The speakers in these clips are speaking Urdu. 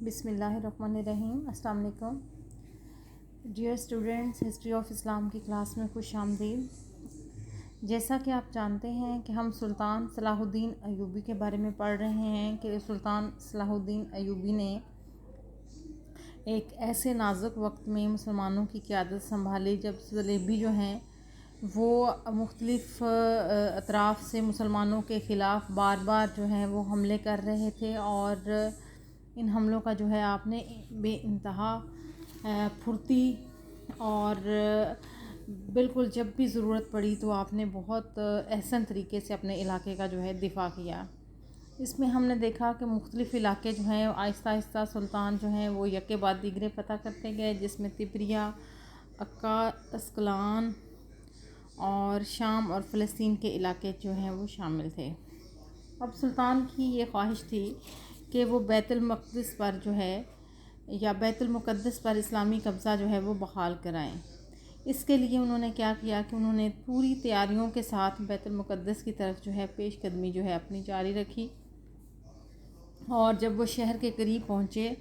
بسم اللہ الرحمن الرحیم۔ السلام علیکم ڈیئر اسٹوڈنٹس، ہسٹری آف اسلام کی کلاس میں خوش آمدید۔ جیسا کہ آپ جانتے ہیں کہ ہم سلطان صلاح الدین ایوبی کے بارے میں پڑھ رہے ہیں کہ سلطان صلاح الدین ایوبی نے ایک ایسے نازک وقت میں مسلمانوں کی قیادت سنبھالی جب صلیبی جو ہیں وہ مختلف اطراف سے مسلمانوں کے خلاف بار بار جو ہیں وہ حملے کر رہے تھے، اور ان حملوں کا جو ہے آپ نے بے انتہا پھرتی اور بالکل جب بھی ضرورت پڑی تو آپ نے بہت احسن طریقے سے اپنے علاقے کا جو ہے دفاع کیا۔ اس میں ہم نے دیکھا کہ مختلف علاقے جو ہیں آہستہ آہستہ سلطان جو ہیں وہ یکے بعد دیگرے فتح کرتے گئے، جس میں تبریہ، عکا، اسکلان اور شام اور فلسطین کے علاقے جو ہیں وہ شامل تھے۔ اب سلطان کی یہ خواہش تھی کہ وہ بیت المقدس پر جو ہے یا بیت المقدس پر اسلامی قبضہ جو ہے وہ بحال کرائیں۔ اس کے لیے انہوں نے کیا کیا کہ انہوں نے پوری تیاریوں کے ساتھ بیت المقدس کی طرف جو ہے پیش قدمی جو ہے اپنی جاری رکھی، اور جب وہ شہر کے قریب پہنچے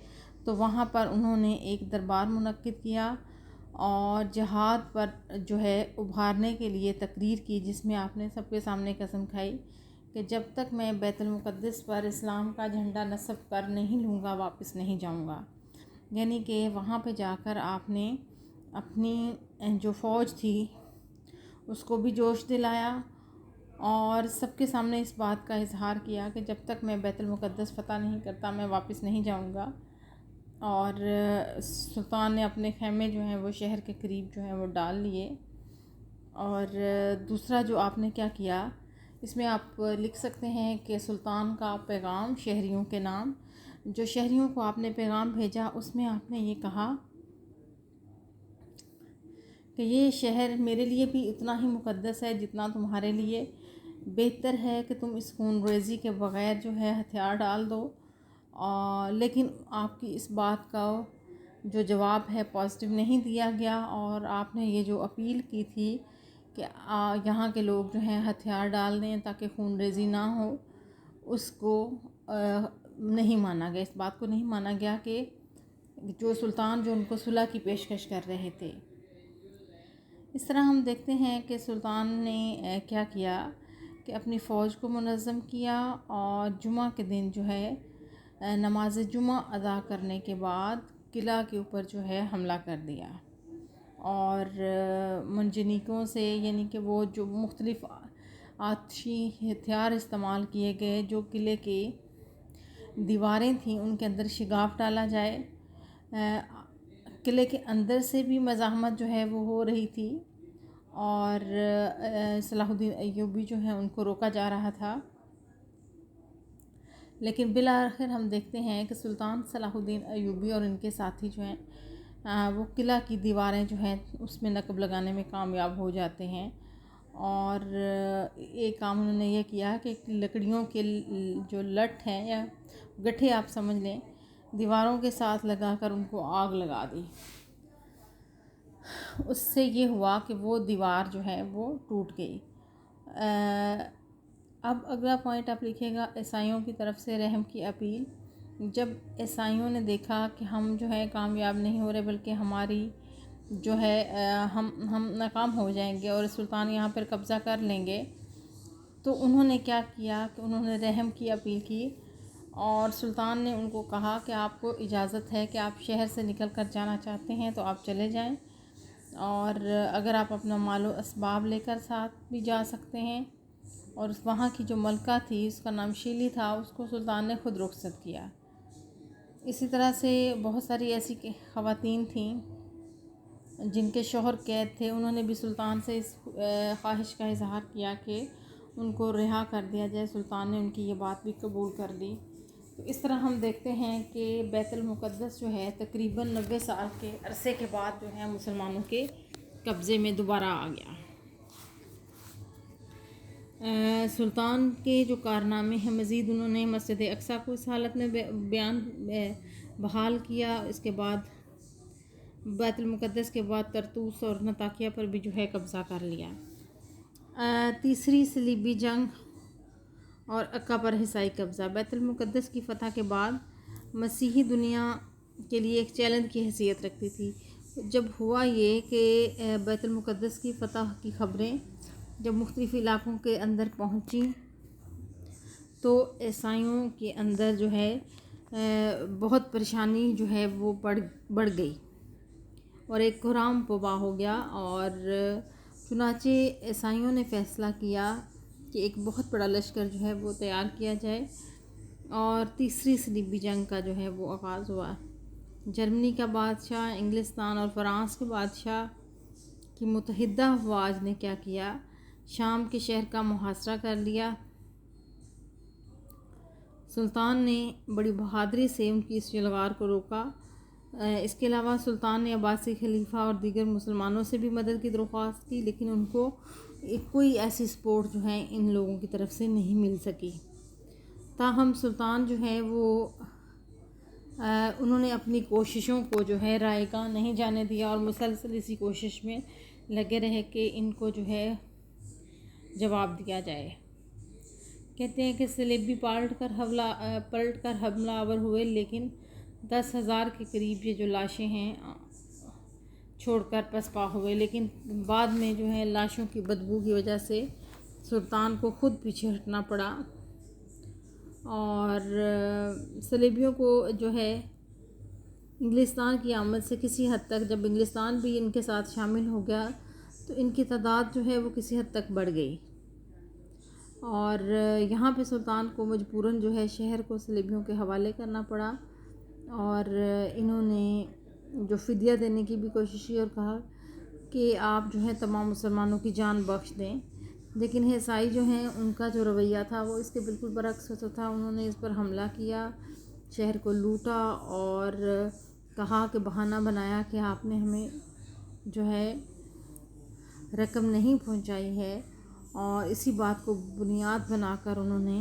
تو وہاں پر انہوں نے ایک دربار منعقد کیا اور جہاد پر جو ہے ابھارنے کے لیے تقریر کی، جس میں آپ نے سب کے سامنے قسم کھائی کہ جب تک میں بیت المقدس پر اسلام کا جھنڈا نصب کر نہیں لوں گا واپس نہیں جاؤں گا۔ یعنی کہ وہاں پہ جا کر آپ نے اپنی جو فوج تھی اس کو بھی جوش دلایا اور سب کے سامنے اس بات کا اظہار کیا کہ جب تک میں بیت المقدس فتح نہیں کرتا میں واپس نہیں جاؤں گا۔ اور سلطان نے اپنے خیمے جو ہیں وہ شہر کے قریب جو ہیں وہ ڈال لیے۔ اور دوسرا جو آپ نے کیا کیا، اس میں آپ لکھ سکتے ہیں کہ سلطان کا پیغام شہریوں کے نام، جو شہریوں کو آپ نے پیغام بھیجا اس میں آپ نے یہ کہا کہ یہ شہر میرے لیے بھی اتنا ہی مقدس ہے جتنا تمہارے لیے۔ بہتر ہے کہ تم اس خون ریزی کے بغیر جو ہے ہتھیار ڈال دو، لیکن آپ کی اس بات کا جو جواب ہے پازیٹیو نہیں دیا گیا، اور آپ نے یہ جو اپیل کی تھی کہ یہاں کے لوگ جو ہیں ہتھیار ڈال دیں تاکہ خون ریزی نہ ہو، اس کو نہیں مانا گیا، اس بات کو نہیں مانا گیا کہ جو سلطان جو ان کو صلح کی پیشکش کر رہے تھے۔ اس طرح ہم دیکھتے ہیں کہ سلطان نے کیا کیا کہ اپنی فوج کو منظم کیا، اور جمعہ کے دن جو ہے نماز جمعہ ادا کرنے کے بعد قلعہ کے اوپر جو ہے حملہ کر دیا، اور منجنیقوں سے یعنی کہ وہ جو مختلف آتشی ہتھیار استعمال کیے گئے، جو قلعے کی دیواریں تھیں ان کے اندر شگاف ڈالا جائے۔ قلعے کے اندر سے بھی مزاحمت جو ہے وہ ہو رہی تھی، اور صلاح الدین ایوبی جو ہیں ان کو روکا جا رہا تھا، لیکن بالآخر ہم دیکھتے ہیں کہ سلطان صلاح الدین ایوبی اور ان کے ساتھی جو ہیں وہ قلعہ کی دیواریں جو ہیں اس میں نقب لگانے میں کامیاب ہو جاتے ہیں، اور ایک کام انہوں نے یہ کیا کہ لکڑیوں کے جو لٹ ہیں یا گٹھے آپ سمجھ لیں، دیواروں کے ساتھ لگا کر ان کو آگ لگا دی۔ اس سے یہ ہوا کہ وہ دیوار جو ہے وہ ٹوٹ گئی۔ اب اگلا پوائنٹ آپ لکھیے گا، عیسائیوں کی طرف سے رحم کی اپیل۔ جب عیسائیوں نے دیکھا کہ ہم جو ہے کامیاب نہیں ہو رہے بلکہ ہماری جو ہے ہم ناکام ہو جائیں گے اور سلطان یہاں پر قبضہ کر لیں گے، تو انہوں نے کیا کیا کہ انہوں نے رحم کی اپیل کی، اور سلطان نے ان کو کہا کہ آپ کو اجازت ہے کہ آپ شہر سے نکل کر جانا چاہتے ہیں تو آپ چلے جائیں، اور اگر آپ اپنا مال و اسباب لے کر ساتھ بھی جا سکتے ہیں۔ اور وہاں کی جو ملکہ تھی اس کا نام شیلی تھا، اس کو سلطان نے خود رخصت کیا۔ اسی طرح سے بہت ساری ایسی خواتین تھیں جن کے شوہر قید تھے، انہوں نے بھی سلطان سے اس خواہش کا اظہار کیا کہ ان کو رہا کر دیا جائے۔ سلطان نے ان کی یہ بات بھی قبول کر لی۔ تو اس طرح ہم دیکھتے ہیں کہ بیت المقدس جو ہے تقریباً 90 سال کے عرصے کے بعد جو ہے مسلمانوں کے قبضے میں دوبارہ آ گیا۔ سلطان کے جو کارنامے ہیں مزید، انہوں نے مسجد اقصیٰ کو اس حالت میں بحال کیا، اس کے بعد بیت المقدس کے بعد طرطوس اور نطاکیہ پر بھی جو ہے قبضہ کر لیا۔ تیسری صلیبی جنگ اور عکا پر حصائی قبضہ۔ بیت المقدس کی فتح کے بعد مسیحی دنیا کے لیے ایک چیلنج کی حیثیت رکھتی تھی۔ جب ہوا یہ کہ بیت المقدس کی فتح کی خبریں جب مختلف علاقوں کے اندر پہنچیں تو عیسائیوں کے اندر جو ہے بہت پریشانی جو ہے وہ بڑھ گئی اور ایک کوہرام وبا ہو گیا، اور چنانچہ عیسائیوں نے فیصلہ کیا کہ ایک بہت بڑا لشکر جو ہے وہ تیار کیا جائے، اور تیسری صلیبی جنگ کا جو ہے وہ آغاز ہوا۔ جرمنی کا بادشاہ، انگلستان اور فرانس کے بادشاہ کی متحدہ افواج نے کیا کیا، شام کے شہر کا محاصرہ کر لیا۔ سلطان نے بڑی بہادری سے ان کی اس یلغار کو روکا۔ اس کے علاوہ سلطان نے عباسی خلیفہ اور دیگر مسلمانوں سے بھی مدد کی درخواست کی، لیکن ان کو کوئی ایسی سپورٹ جو ہے ان لوگوں کی طرف سے نہیں مل سکی۔ تاہم سلطان جو ہے وہ انہوں نے اپنی کوششوں کو جو ہے رائگاں نہیں جانے دیا، اور مسلسل اسی کوشش میں لگے رہے کہ ان کو جو ہے جواب دیا جائے۔ کہتے ہیں کہ صلیبی پلٹ کر حملہ آور ہوئے، لیکن 10,000 کے قریب یہ جو لاشیں ہیں چھوڑ کر پسپا ہوئے، لیکن بعد میں جو ہے لاشوں کی بدبو کی وجہ سے سلطان کو خود پیچھے ہٹنا پڑا، اور صلیبیوں کو جو ہے انگلستان کی آمد سے کسی حد تک، جب انگلستان بھی ان کے ساتھ شامل ہو گیا تو ان کی تعداد جو ہے وہ کسی حد تک بڑھ گئی، اور یہاں پہ سلطان کو مجبوراً جو ہے شہر کو صلیبیوں کے حوالے کرنا پڑا، اور انہوں نے جو فدیہ دینے کی بھی کوشش کی اور کہا کہ آپ جو ہے تمام مسلمانوں کی جان بخش دیں، لیکن عیسائی جو ہیں ان کا جو رویہ تھا وہ اس کے بالکل برعکس تھا۔ انہوں نے اس پر حملہ کیا، شہر کو لوٹا اور کہا کہ بہانہ بنایا کہ آپ نے ہمیں جو ہے رقم نہیں پہنچائی ہے، اور اسی بات کو بنیاد بنا کر انہوں نے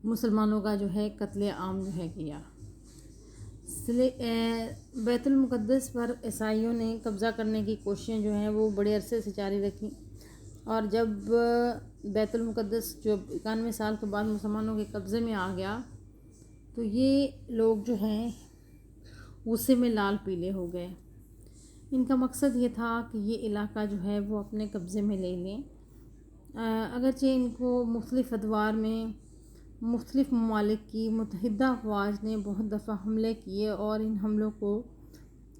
مسلمانوں کا جو ہے قتل عام جو ہے کیا۔ بیت المقدس پر عیسائیوں نے قبضہ کرنے کی کوششیں جو ہیں وہ بڑے عرصے سے جاری رکھی، اور جب بیت المقدس جو 91 سال کے بعد مسلمانوں کے قبضے میں آ گیا تو یہ لوگ جو ہیں غصے میں لال پیلے ہو گئے۔ ان کا مقصد یہ تھا کہ یہ علاقہ جو ہے وہ اپنے قبضے میں لے لیں، اگرچہ ان کو مختلف ادوار میں مختلف ممالک کی متحدہ افواج نے بہت دفعہ حملے کیے، اور ان حملوں کو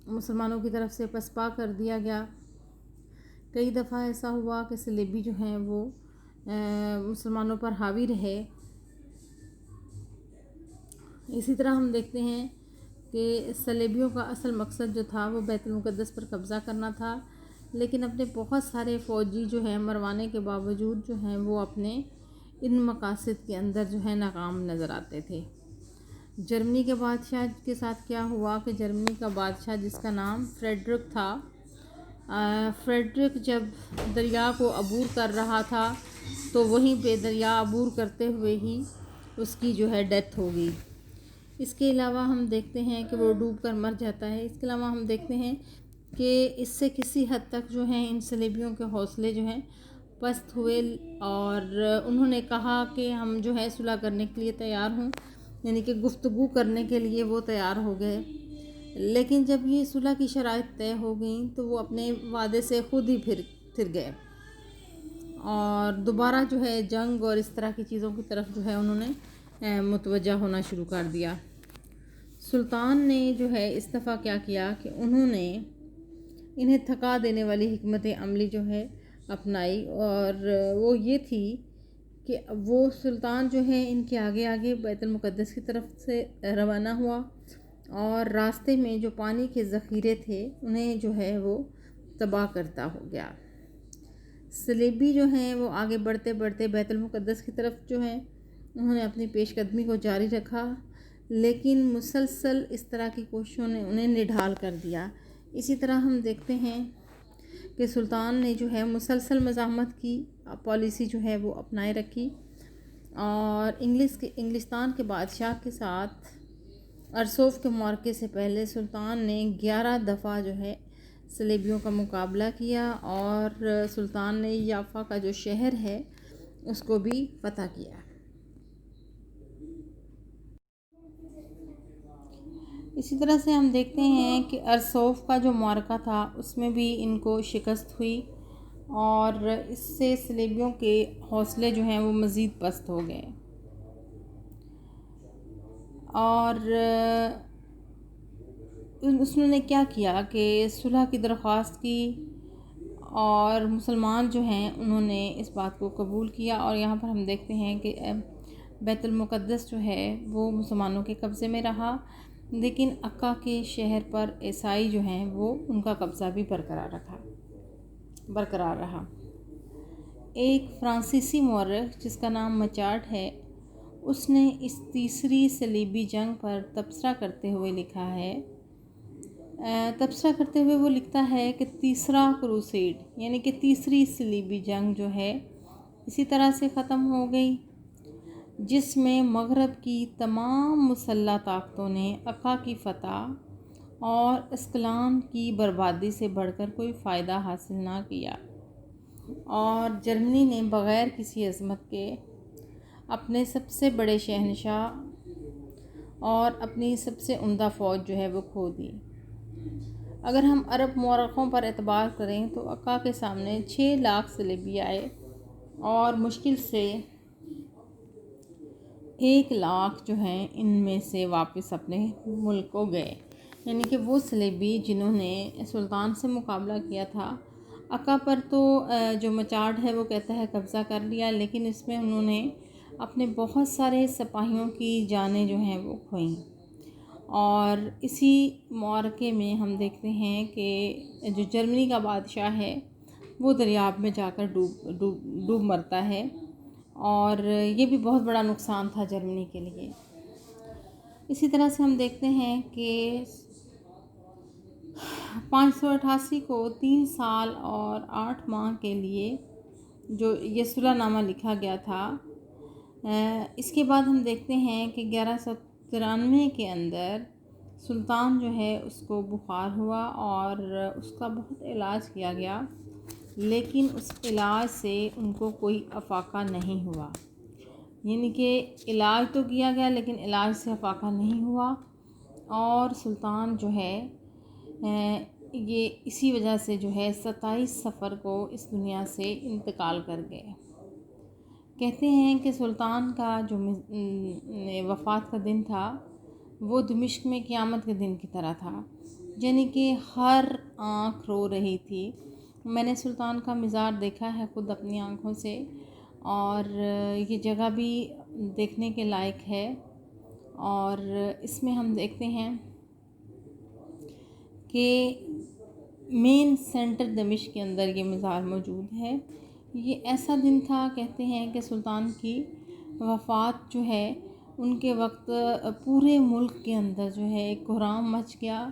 مسلمانوں کی طرف سے پسپا کر دیا گیا۔ کئی دفعہ ایسا ہوا کہ صلیبی جو ہیں وہ مسلمانوں پر حاوی رہے۔ اسی طرح ہم دیکھتے ہیں کہ صلیبیوں کا اصل مقصد جو تھا وہ بیت المقدس پر قبضہ کرنا تھا، لیکن اپنے بہت سارے فوجی جو ہیں مروانے کے باوجود جو ہیں وہ اپنے ان مقاصد کے اندر جو ہے ناکام نظر آتے تھے۔ جرمنی کے بادشاہ کے ساتھ کیا ہوا کہ جرمنی کا بادشاہ جس کا نام فریڈرک تھا، فریڈرک جب دریا کو عبور کر رہا تھا تو وہیں پہ دریا عبور کرتے ہوئے ہی اس کی جو ہے ڈیتھ ہو گئی۔ اس کے علاوہ ہم دیکھتے ہیں کہ وہ ڈوب کر مر جاتا ہے۔ اس کے علاوہ ہم دیکھتے ہیں کہ اس سے کسی حد تک جو ہیں ان صلیبیوں کے حوصلے جو ہیں پست ہوئے، اور انہوں نے کہا کہ ہم جو ہے صلح کرنے کے لیے تیار ہوں، یعنی کہ گفتگو کرنے کے لیے وہ تیار ہو گئے، لیکن جب یہ صلح کی شرائط طے ہو گئیں تو وہ اپنے وعدے سے خود ہی پھر گئے، اور دوبارہ جو ہے جنگ اور اس طرح کی چیزوں کی طرف جو ہے انہوں نے متوجہ ہونا شروع کر دیا۔ سلطان نے جو ہے اس دفعہ کیا کیا کہ انہوں نے انہیں تھکا دینے والی حکمت عملی جو ہے اپنائی، اور وہ یہ تھی کہ وہ سلطان جو ہے ان کے آگے آگے بیت المقدس کی طرف سے روانہ ہوا، اور راستے میں جو پانی کے ذخیرے تھے انہیں جو ہے وہ تباہ کرتا ہو گیا۔ صلیبی جو ہیں وہ آگے بڑھتے بڑھتے بیت المقدس کی طرف جو ہیں انہوں نے اپنی پیش قدمی کو جاری رکھا، لیکن مسلسل اس طرح کی کوششوں نے انہیں نڈھال کر دیا۔ اسی طرح ہم دیکھتے ہیں کہ سلطان نے جو ہے مسلسل مزاحمت کی پالیسی جو ہے وہ اپنائے رکھی، اور انگلستان کے بادشاہ کے ساتھ ارسوف کے معرکے سے پہلے سلطان نے 11 دفعہ جو ہے صلیبیوں کا مقابلہ کیا، اور سلطان نے یافا کا جو شہر ہے اس کو بھی فتح کیا۔ اسی طرح سے ہم دیکھتے ہیں کہ ارسوف کا جو معرکہ تھا اس میں بھی ان کو شکست ہوئی، اور اس سے صلیبیوں کے حوصلے جو ہیں وہ مزید پست ہو گئے، اور نے کیا کیا کہ صلح کی درخواست کی، اور مسلمان جو ہیں انہوں نے اس بات کو قبول کیا، اور یہاں پر ہم دیکھتے ہیں کہ بیت المقدس جو ہے وہ مسلمانوں کے قبضے میں رہا، لیکن عکا کے شہر پر عیسائی جو ہیں وہ ان کا قبضہ بھی برقرار رہا۔ ایک فرانسیسی مورخ جس کا نام مچارٹ ہے، اس نے اس تیسری صلیبی جنگ پر تبصرہ کرتے ہوئے وہ لکھتا ہے کہ تیسرا کروسیڈ یعنی کہ تیسری صلیبی جنگ جو ہے اسی طرح سے ختم ہو گئی، جس میں مغرب کی تمام مسلح طاقتوں نے عکا کی فتح اور اسکلان کی بربادی سے بڑھ کر کوئی فائدہ حاصل نہ کیا، اور جرمنی نے بغیر کسی عظمت کے اپنے سب سے بڑے شہنشاہ اور اپنی سب سے عمدہ فوج جو ہے وہ کھو دی۔ اگر ہم عرب مورخوں پر اعتبار کریں تو عکا کے سامنے 6 لاکھ صلیبی آئے، اور مشکل سے 1 لاکھ جو ہیں ان میں سے واپس اپنے ملک کو گئے، یعنی کہ وہ صلیبی جنہوں نے سلطان سے مقابلہ کیا تھا۔ عکا پر تو جو مچارٹ ہے وہ کہتا ہے قبضہ کر لیا، لیکن اس میں انہوں نے اپنے بہت سارے سپاہیوں کی جانیں جو ہیں وہ کھوئیں، اور اسی معرکے میں ہم دیکھتے ہیں کہ جو جرمنی کا بادشاہ ہے وہ دریاب میں جا کر ڈوب مرتا ہے، اور یہ بھی بہت بڑا نقصان تھا جرمنی کے لیے۔ اسی طرح سے ہم دیکھتے ہیں کہ 588 کو 3 سال اور 8 ماہ کے لیے جو یہ صلح نامہ لکھا گیا تھا، اس کے بعد ہم دیکھتے ہیں کہ 1193 کے اندر سلطان جو ہے اس کو بخار ہوا، اور اس کا بہت علاج کیا گیا، لیکن اس علاج سے ان کو کوئی افاقہ نہیں ہوا، یعنی کہ علاج تو کیا گیا لیکن علاج سے افاقہ نہیں ہوا، اور سلطان جو ہے یہ اسی وجہ سے جو ہے 27 صفر کو اس دنیا سے انتقال کر گئے۔ کہتے ہیں کہ سلطان کا جو وفات کا دن تھا وہ دمشق میں قیامت کے دن کی طرح تھا، یعنی کہ ہر آنکھ رو رہی تھی۔ میں نے سلطان کا مزار دیکھا ہے خود اپنی آنکھوں سے، اور یہ جگہ بھی دیکھنے کے لائق ہے، اور اس میں ہم دیکھتے ہیں کہ مین سینٹر دمشق کے اندر یہ مزار موجود ہے۔ یہ ایسا دن تھا، کہتے ہیں کہ سلطان کی وفات جو ہے ان کے وقت پورے ملک کے اندر جو ہے ایک کہرام مچ گیا،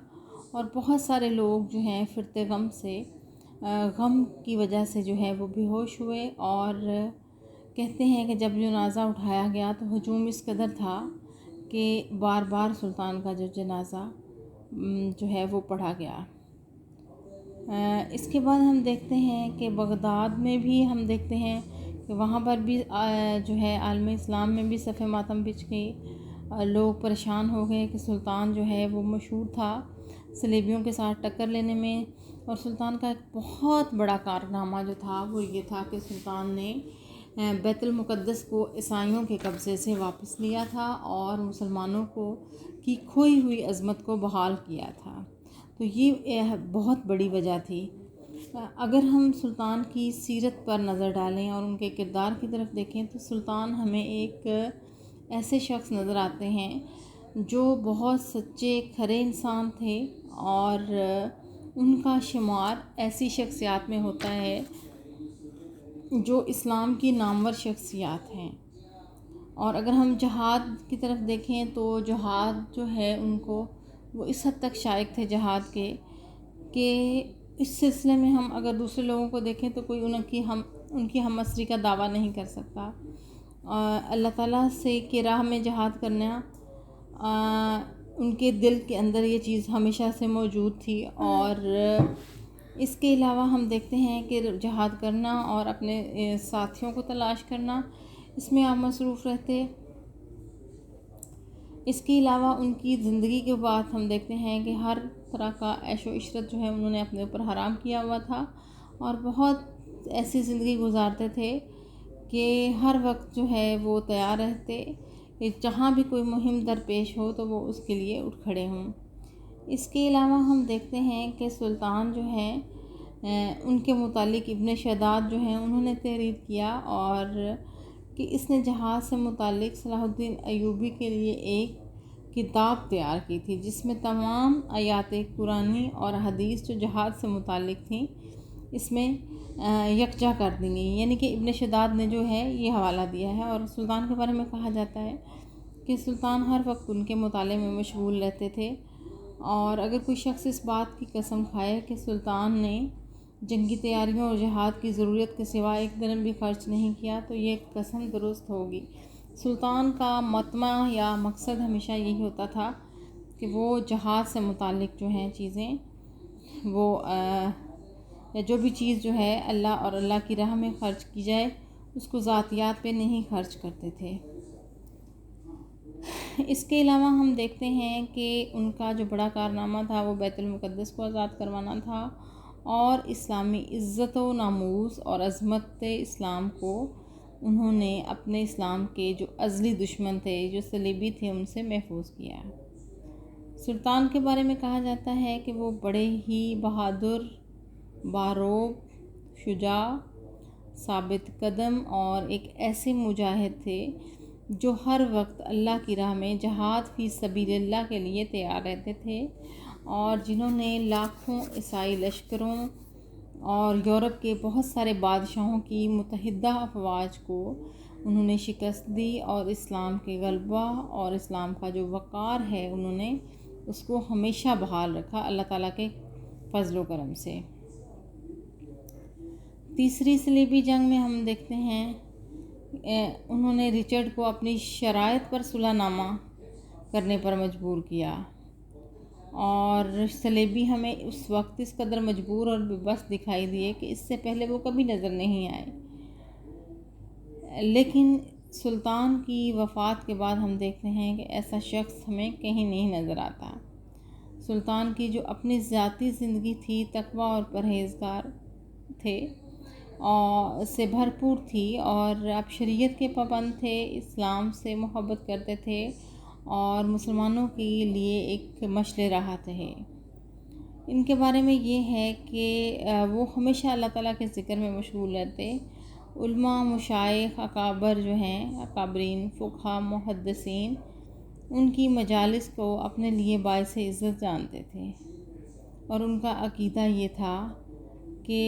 اور بہت سارے لوگ جو ہیں فرتے غم کی وجہ سے جو ہے وہ بے ہوش ہوئے، اور کہتے ہیں کہ جب جنازہ اٹھایا گیا تو ہجوم اس قدر تھا کہ بار بار سلطان کا جو جنازہ جو ہے وہ پڑھا گیا۔ اس کے بعد ہم دیکھتے ہیں کہ بغداد میں بھی ہم دیکھتے ہیں کہ وہاں پر بھی جو ہے عالم اسلام میں بھی صف ماتم بچھ گئی، لوگ پریشان ہو گئے کہ سلطان جو ہے وہ مشہور تھا صلیبیوں کے ساتھ ٹکر لینے میں، اور سلطان کا ایک بہت بڑا کارنامہ جو تھا وہ یہ تھا کہ سلطان نے بیت المقدس کو عیسائیوں کے قبضے سے واپس لیا تھا، اور مسلمانوں کی کھوئی ہوئی عظمت کو بحال کیا تھا۔ تو یہ بہت بڑی وجہ تھی۔ اگر ہم سلطان کی سیرت پر نظر ڈالیں اور ان کے کردار کی طرف دیکھیں تو سلطان ہمیں ایک ایسے شخص نظر آتے ہیں جو بہت سچے کھرے انسان تھے، اور ان کا شمار ایسی شخصیات میں ہوتا ہے جو اسلام کی نامور شخصیات ہیں۔ اور اگر ہم جہاد کی طرف دیکھیں تو جہاد جو ہے ان کو وہ اس حد تک شائق تھے جہاد کے کہ اس سلسلے میں ہم اگر دوسرے لوگوں کو دیکھیں تو کوئی ان کی ہم عصری کا دعویٰ نہیں کر سکتا۔ اللہ تعالیٰ سے کی راہ میں جہاد کرنا ان کے دل کے اندر یہ چیز ہمیشہ سے موجود تھی، اور اس کے علاوہ ہم دیکھتے ہیں کہ جہاد کرنا اور اپنے ساتھیوں کو تلاش کرنا اس میں آپ مصروف رہتے۔ اس کے علاوہ ان کی زندگی کے بعد ہم دیکھتے ہیں کہ ہر طرح کا عیش و عشرت جو ہے انہوں نے اپنے اوپر حرام کیا ہوا تھا، اور بہت ایسی زندگی گزارتے تھے کہ ہر وقت جو ہے وہ تیار رہتے کہ جہاں بھی کوئی مہم درپیش ہو تو وہ اس کے لیے اٹھ کھڑے ہوں۔ اس کے علاوہ ہم دیکھتے ہیں کہ سلطان جو ہیں ان کے متعلق ابن شداد جو ہیں انہوں نے تحریر کیا، اور کہ اس نے جہاد سے متعلق صلاح الدین ایوبی کے لیے ایک کتاب تیار کی تھی، جس میں تمام آیات قرآنی اور حدیث جو جہاد سے متعلق تھیں اس میں یکجا کر دی گئی، یعنی کہ ابن شداد نے جو ہے یہ حوالہ دیا ہے۔ اور سلطان کے بارے میں کہا جاتا ہے کہ سلطان ہر وقت ان کے مطالعے میں مشغول رہتے تھے، اور اگر کوئی شخص اس بات کی قسم کھائے کہ سلطان نے جنگی تیاریوں اور جہاد کی ضرورت کے سوا ایک درہم بھی خرچ نہیں کیا تو یہ قسم درست ہوگی۔ سلطان کا مطمع یا مقصد ہمیشہ یہی ہوتا تھا کہ وہ جہاد سے متعلق جو ہیں چیزیں وہ یا جو بھی چیز جو ہے اللہ اور اللہ کی راہ میں خرچ کی جائے اس کو ذاتیات پہ نہیں خرچ کرتے تھے۔ اس کے علاوہ ہم دیکھتے ہیں کہ ان کا جو بڑا کارنامہ تھا وہ بیت المقدس کو آزاد کروانا تھا، اور اسلامی عزت و ناموس اور عظمت اسلام کو انہوں نے اپنے اسلام کے جو ازلی دشمن تھے، جو صلیبی تھے، ان سے محفوظ کیا۔ سلطان کے بارے میں کہا جاتا ہے کہ وہ بڑے ہی بہادر، باروب، شجاع، ثابت قدم اور ایک ایسے مجاہد تھے جو ہر وقت اللہ کی راہ میں جہاد فی سبیل اللہ کے لیے تیار رہتے تھے، اور جنہوں نے لاکھوں عیسائی لشکروں اور یورپ کے بہت سارے بادشاہوں کی متحدہ افواج کو انہوں نے شکست دی، اور اسلام کے غلبہ اور اسلام کا جو وقار ہے انہوں نے اس کو ہمیشہ بحال رکھا اللہ تعالیٰ کے فضل و کرم سے۔ تیسری صلیبی جنگ میں ہم دیکھتے ہیں انہوں نے رچرڈ کو اپنی شرائط پر صلح نامہ کرنے پر مجبور کیا، اور صلیبی ہمیں اس وقت اس قدر مجبور اور بے بس دکھائی دیے کہ اس سے پہلے وہ کبھی نظر نہیں آئے، لیکن سلطان کی وفات کے بعد ہم دیکھتے ہیں کہ ایسا شخص ہمیں کہیں نہیں نظر آتا۔ سلطان کی جو اپنی ذاتی زندگی تھی تقویٰ اور پرہیزگار تھے اور سے بھرپور تھی، اور اب شریعت کے پابند تھے، اسلام سے محبت کرتے تھے اور مسلمانوں کے لیے ایک مشعل راہ تھے۔ ان کے بارے میں یہ ہے کہ وہ ہمیشہ اللہ تعالیٰ کے ذکر میں مشغول رہتے، علماء، مشائخ، اکابر جو ہیں، اکابرین، فقہا، محدثین، ان کی مجالس کو اپنے لیے باعث عزت جانتے تھے، اور ان کا عقیدہ یہ تھا کہ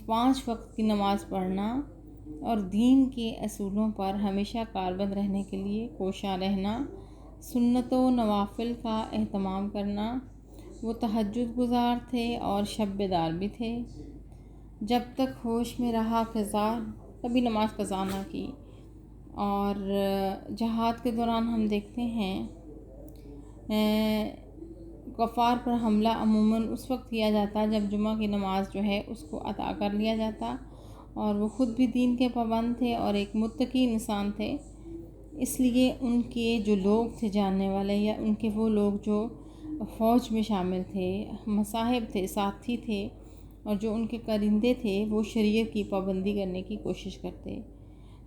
5 وقت کی نماز پڑھنا اور دین کے اصولوں پر ہمیشہ کاربند رہنے کے لیے کوشاں رہنا، سنت و نوافل کا اہتمام کرنا، وہ تہجد گزار تھے اور شب بیدار بھی تھے، جب تک ہوش میں رہا کبھی نماز قضا نہ کی۔ اور جہاد کے دوران ہم دیکھتے ہیں کفار پر حملہ عموماً اس وقت کیا جاتا جب جمعہ کی نماز جو ہے اس کو ادا کر لیا جاتا، اور وہ خود بھی دین کے پابند تھے اور ایک متقی انسان تھے، اس لیے ان کے جو لوگ تھے جاننے والے، یا ان کے وہ لوگ جو فوج میں شامل تھے، مصاحب تھے، ساتھی تھے، اور جو ان کے کرندے تھے، وہ شریعت کی پابندی کرنے کی کوشش کرتے۔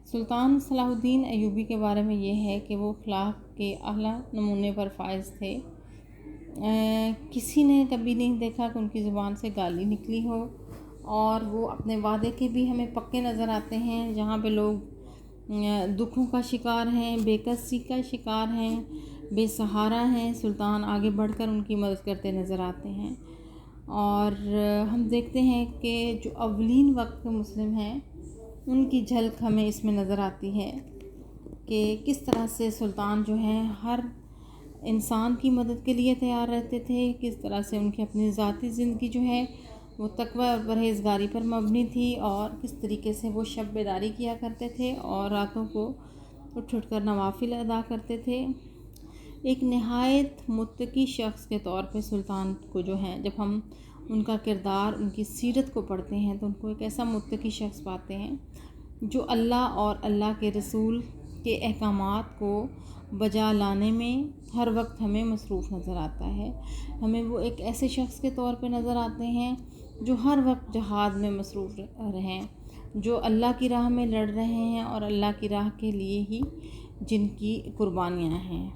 سلطان صلاح الدین ایوبی کے بارے میں یہ ہے کہ وہ اخلاق کے اعلیٰ نمونے پر فائز تھے، کسی نے کبھی نہیں دیکھا کہ ان کی زبان سے گالی نکلی ہو، اور وہ اپنے وعدے کے بھی ہمیں پکے نظر آتے ہیں، جہاں پہ لوگ دکھوں کا شکار ہیں، بے کسی کا شکار ہیں، بے سہارا ہیں، سلطان آگے بڑھ کر ان کی مدد کرتے نظر آتے ہیں۔ اور ہم دیکھتے ہیں کہ جو اولین وقت کے مسلم ہیں ان کی جھلک ہمیں اس میں نظر آتی ہے کہ کس طرح سے سلطان جو ہیں ہر انسان کی مدد کے لیے تیار رہتے تھے، کس طرح سے ان کی اپنی ذاتی زندگی جو ہے وہ تقویٰ اور پرہیزگاری پر مبنی تھی، اور کس طریقے سے وہ شب بیداری کیا کرتے تھے اور راتوں کو اٹھ کر نوافل ادا کرتے تھے۔ ایک نہایت متقی شخص کے طور پہ سلطان کو جو ہے جب ہم ان کا کردار، ان کی سیرت کو پڑھتے ہیں تو ان کو ایک ایسا متقی شخص پاتے ہیں جو اللہ اور اللہ کے رسول کے احکامات کو بجا لانے میں ہر وقت ہمیں مصروف نظر آتا ہے. ہمیں وہ ایک ایسے شخص کے طور پہ نظر آتے ہیں جو ہر وقت جہاد میں مصروف رہیں، جو اللہ کی راہ میں لڑ رہے ہیں اور اللہ کی راہ کے لیے ہی جن کی قربانیاں ہیں.